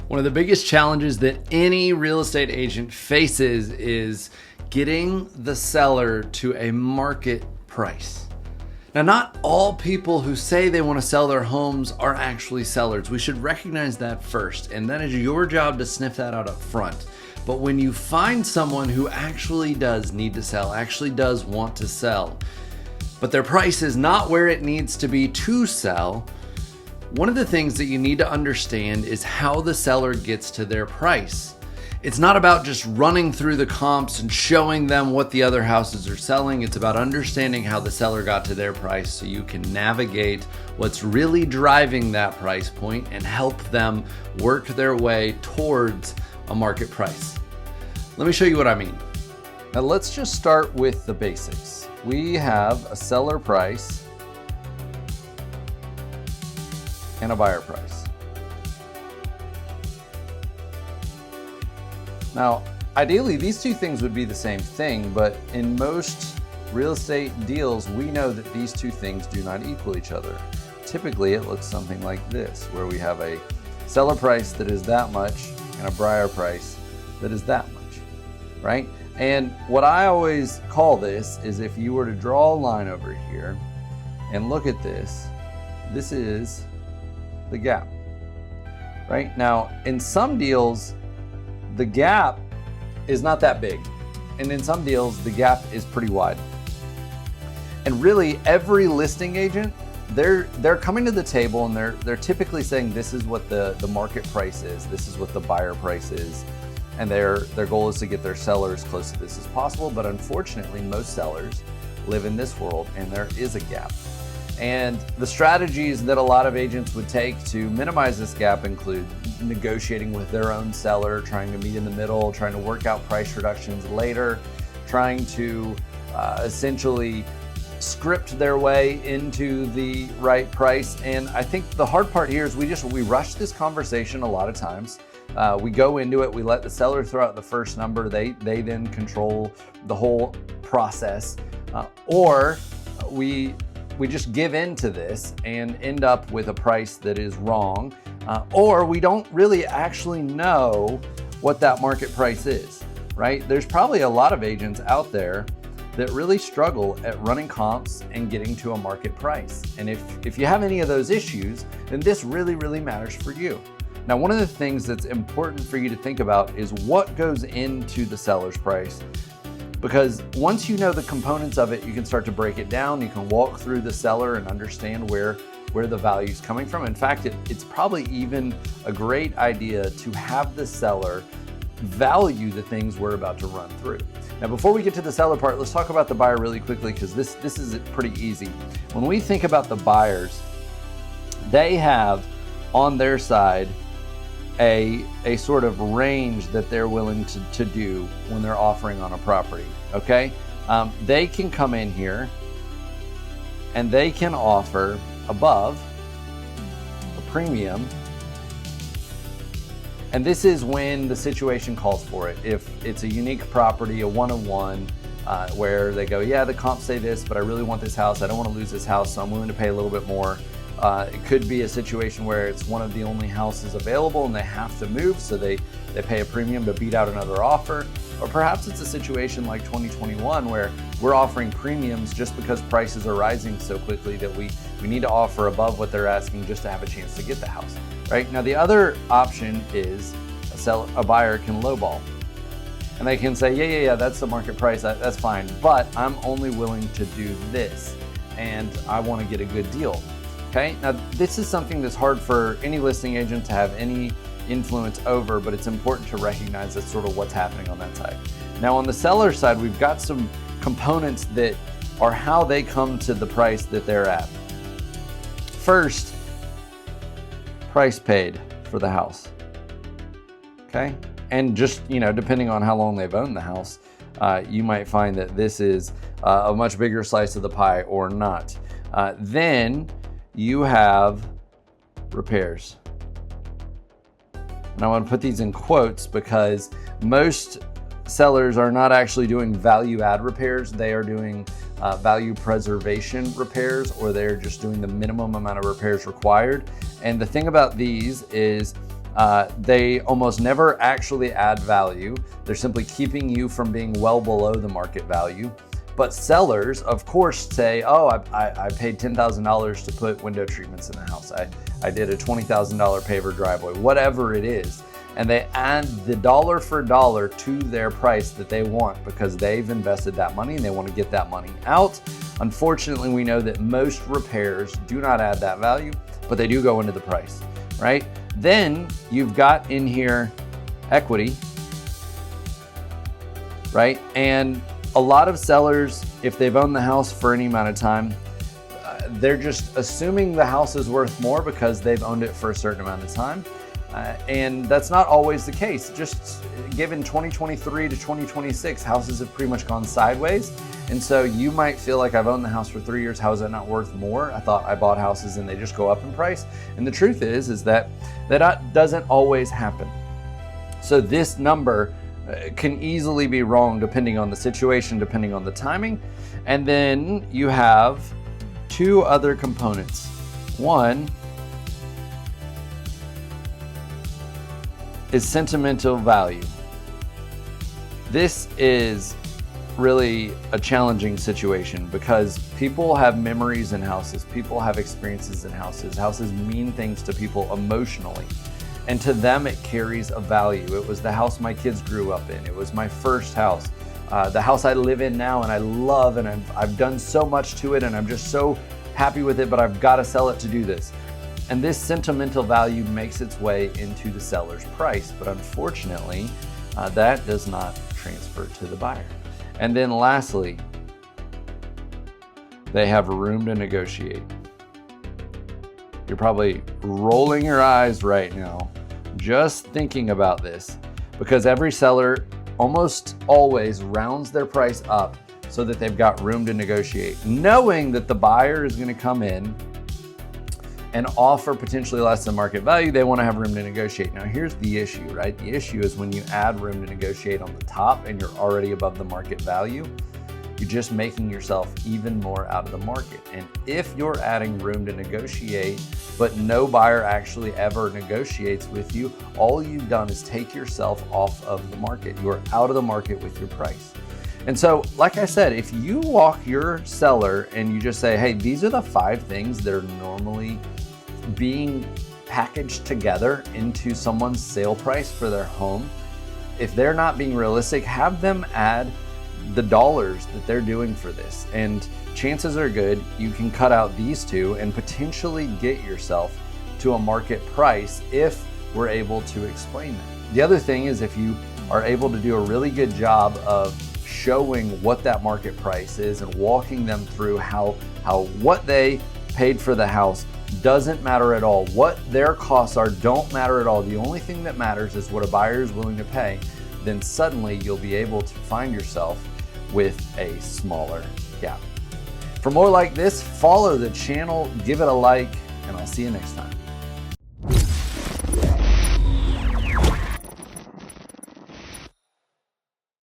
One of the biggest challenges that any real estate agent faces is getting the seller to a market price. Now, not all people who say they want to sell their homes are actually sellers. We should recognize that first, and that is your job to sniff that out up front. But when you find someone who actually does need to sell, actually does want to sell, but their price is not where it needs to be to sell, one of the things that you need to understand is how the seller gets to their price. It's not about just running through the comps and showing them what the other houses are selling. It's about understanding how the seller got to their price so you can navigate what's really driving that price point and help them work their way towards a market price. Let me show you what I mean. Now let's just start with the basics. We have a seller price and a buyer price. Now, ideally, these two things would be the same thing, but in most real estate deals, we know that these two things do not equal each other. Typically, it looks something like this, where we have a seller price that is that much and a buyer price that is that much, right? And what I always call this is if you were to draw a line over here and look at this, this is the gap, right? Now, in some deals, the gap is not that big. And in some deals, the gap is pretty wide. And really, every listing agent, they're coming to the table and they're typically saying this is what the market price is, this is what the buyer price is, and their goal is to get their seller as close to this as possible. But unfortunately, most sellers live in this world and there is a gap. And the strategies that a lot of agents would take to minimize this gap include negotiating with their own seller, trying to meet in the middle, trying to work out price reductions later, trying to essentially script their way into the right price. And I think the hard part here is we rush this conversation a lot of times. We go into it, we let the seller throw out the first number, they then control the whole process, or we just give in to this and end up with a price that is wrong, or we don't really actually know what that market price is, right? There's probably a lot of agents out there that really struggle at running comps and getting to a market price. And if you have any of those issues, then this really, really matters for you. Now, one of the things that's important for you to think about is what goes into the seller's price. Because once you know the components of it, you can start to break it down. You can walk through the seller and understand where the value is coming from. In fact, it's probably even a great idea to have the seller value the things we're about to run through. Now, before we get to the seller part, let's talk about the buyer really quickly, because this is pretty easy. When we think about the buyers, they have on their side a sort of range that they're willing to do when they're offering on a property, okay? They can come in here and they can offer above a premium. And this is when the situation calls for it. If it's a unique property, a one-on-one, where they go, yeah, the comps say this, but I really want this house. I don't want to lose this house, so I'm willing to pay a little bit more. It could be a situation where it's one of the only houses available and they have to move, so they pay a premium to beat out another offer. Or perhaps it's a situation like 2021 where we're offering premiums just because prices are rising so quickly that we need to offer above what they're asking just to have a chance to get the house, right? Now, the other option is a buyer can lowball. And they can say, yeah, that's the market price, that's fine, but I'm only willing to do this and I want to get a good deal. Okay, now this is something that's hard for any listing agent to have any influence over, but it's important to recognize that's sort of what's happening on that side. Now, on the seller side, we've got some components that are how they come to the price that they're at. First, price paid for the house. Okay, and just, depending on how long they've owned the house, you might find that this is a much bigger slice of the pie or not. Then you have repairs. And I want to put these in quotes because most sellers are not actually doing value add repairs. They are doing value preservation repairs, or they're just doing the minimum amount of repairs required. And the thing about these is They almost never actually add value. They're simply keeping you from being well below the market value. But sellers, of course, say, oh, I paid $10,000 to put window treatments in the house. I did a $20,000 paver driveway, whatever it is. And they add the dollar for dollar to their price that they want because they've invested that money and they want to get that money out. Unfortunately, we know that most repairs do not add that value, but they do go into the price, right? Then you've got in here equity, right? And a lot of sellers, if they've owned the house for any amount of time, they're just assuming the house is worth more because they've owned it for a certain amount of time. And that's not always the case. Just given 2023 to 2026, houses have pretty much gone sideways. And so you might feel like I've owned the house for 3 years. How is it not worth more? I thought I bought houses and they just go up in price. And the truth is that doesn't always happen. So this number can easily be wrong depending on the situation, depending on the timing. And then you have two other components. One is sentimental value. This is really a challenging situation because people have memories in houses, people have experiences in houses. Houses mean things to people emotionally. And to them, it carries a value. It was the house my kids grew up in. It was my first house. The house I live in now and I love, and I've done so much to it and I'm just so happy with it, but I've got to sell it to do this. And this sentimental value makes its way into the seller's price. But unfortunately, that does not transfer to the buyer. And then lastly, they have room to negotiate. You're probably rolling your eyes right now just thinking about this because every seller almost always rounds their price up so that they've got room to negotiate, knowing that the buyer is going to come in and offer potentially less than market value. They want to have room to negotiate. Now here's the issue, right? The issue is when you add room to negotiate on the top and you're already above the market value, you're just making yourself even more out of the market. And if you're adding room to negotiate, but no buyer actually ever negotiates with you, all you've done is take yourself off of the market. You're out of the market with your price. And so, like I said, if you walk your seller and you just say, hey, these are the 5 things that are normally being packaged together into someone's sale price for their home, if they're not being realistic, have them add the dollars that they're doing for this. And chances are good you can cut out these 2 and potentially get yourself to a market price if we're able to explain that. The other thing is if you are able to do a really good job of showing what that market price is and walking them through how what they paid for the house doesn't matter at all. What their costs are don't matter at all. The only thing that matters is what a buyer is willing to pay. Then suddenly you'll be able to find yourself with a smaller gap. For more like this, follow the channel, give it a like, and I'll see you next time.